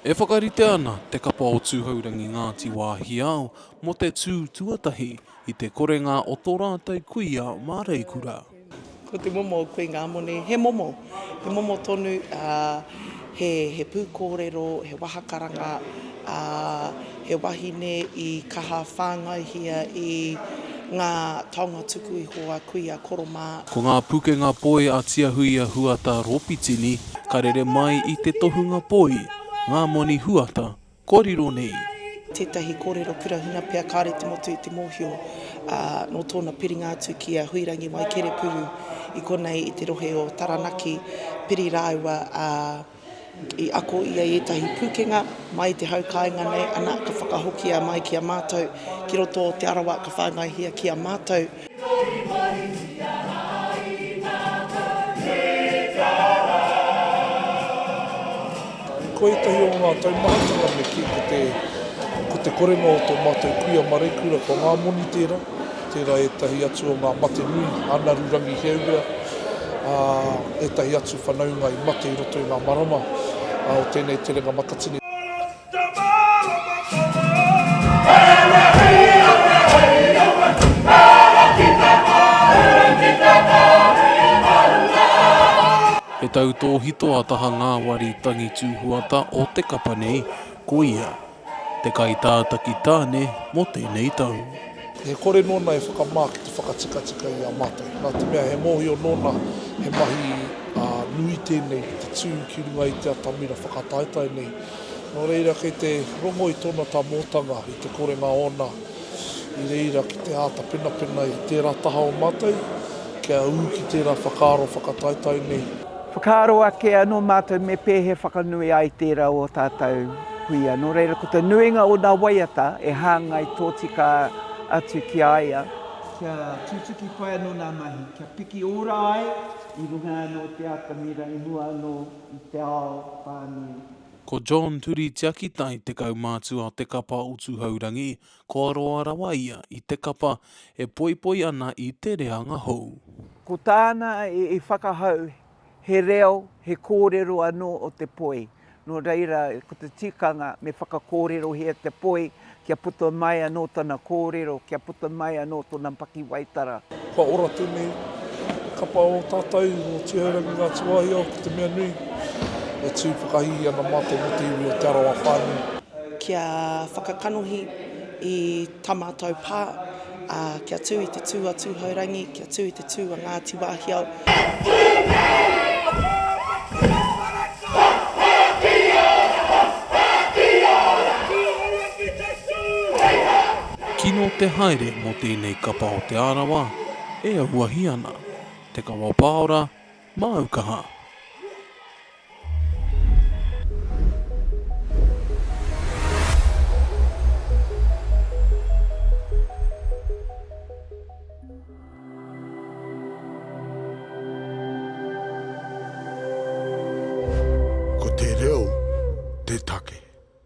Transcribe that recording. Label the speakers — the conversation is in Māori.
Speaker 1: E whakarite ana te kapa o Tūhourangi Ngāti Wāhiao mo te tū tuatahi I te korenga o tō rātai kuia māreikura.
Speaker 2: Ko te momo o koe Ngāmoni, he momo tonu, he Pūkōrero, he wahakaranga, he wahine I kaha whāngaihia I ngā taonga tuku I hoa kuia koromā.
Speaker 1: Ko ngā pukenga poi a tiahuia huata ropitini, ka rere mai I te tohunga poi, Ngamoni Huata, kōrero nei.
Speaker 2: Tētahi kōrero kurahuna pia kāre te motu I te mōhio, no tōna piringa atu ki a huirangi mai kere puru I konei I te rohe o Taranaki, piri rāua I ako ia ētahi pūkenga, mai te haukainga nei, ana ka whakahokia mai ki a mātou, ki roto o Te Arawa ka whāngaihia ki a mātou.
Speaker 3: Ko etahi o ngā taumahatanga me ki ko te korenga o tō mātou kuia mareikura ko Ngāmoni tērā etahi atu o ngā mate nui, ana rurangi heaurea, etahi atu whanaunga I mate I roto I ngā marama, o tēnei te renga matatini.
Speaker 1: E tau tō hito a taha ngā wari tangi tūhuata o te kapa nei, ko ia, te kai tātaki tāne mo tēnei tau.
Speaker 3: He kore nōna e whakamā ki te whakatika I a mātou. Nā te mea he mōhio nōna he mahi nui tēnei, te tū ki runga I te atamira whakataetai nei. Nō reira kei te rongo I tōna tā mōtanga I te korenga ona, I reira ki te āta pena I tērā taha o mātou, kia ū ki tērā whakaaro whakataetai nei.
Speaker 4: Whakaaro ake anō mātou me pēhe whakanui ai tērā o tātou kuia. Nō reira ko te nuinga o nā waiata e hāngai tōtika atu ki aia. Kia tūtuki pai anō nā mahi, kia piki ora ai, I runga anō te atamira, I mua anō I te ao whānui.
Speaker 1: Ko John Turi Tiaki tai te kaumātua te kapa o Tūhourangi, ko Arawa ia I te kapa e poipoi ana I te reanga hou.
Speaker 4: Ko tāna I whakahau, he reo, he kōrero anō o te poi. Nō reira, ko te tikanga me whakakōrero hea te poi, kia puta mai anō tana kōrero, kia puta mai anō tōna paki waitara.
Speaker 3: Kua ora tēnei kapa o tātou o Tūhourangi Ngāti Wāhiao ko te mea nui. E tū whakahihi ana mātou mo te iwi o Te Arawa whānui.
Speaker 2: Kia whakakanohi I tamātou pā, kia tū I te tū a Tūhourangi, kia tū I te tū a Ngāti Wāhiao.
Speaker 1: Kino te haere mo tēnei kapa o Te Arawa, e auahi ana. Te Kawa Paora, Aukaha.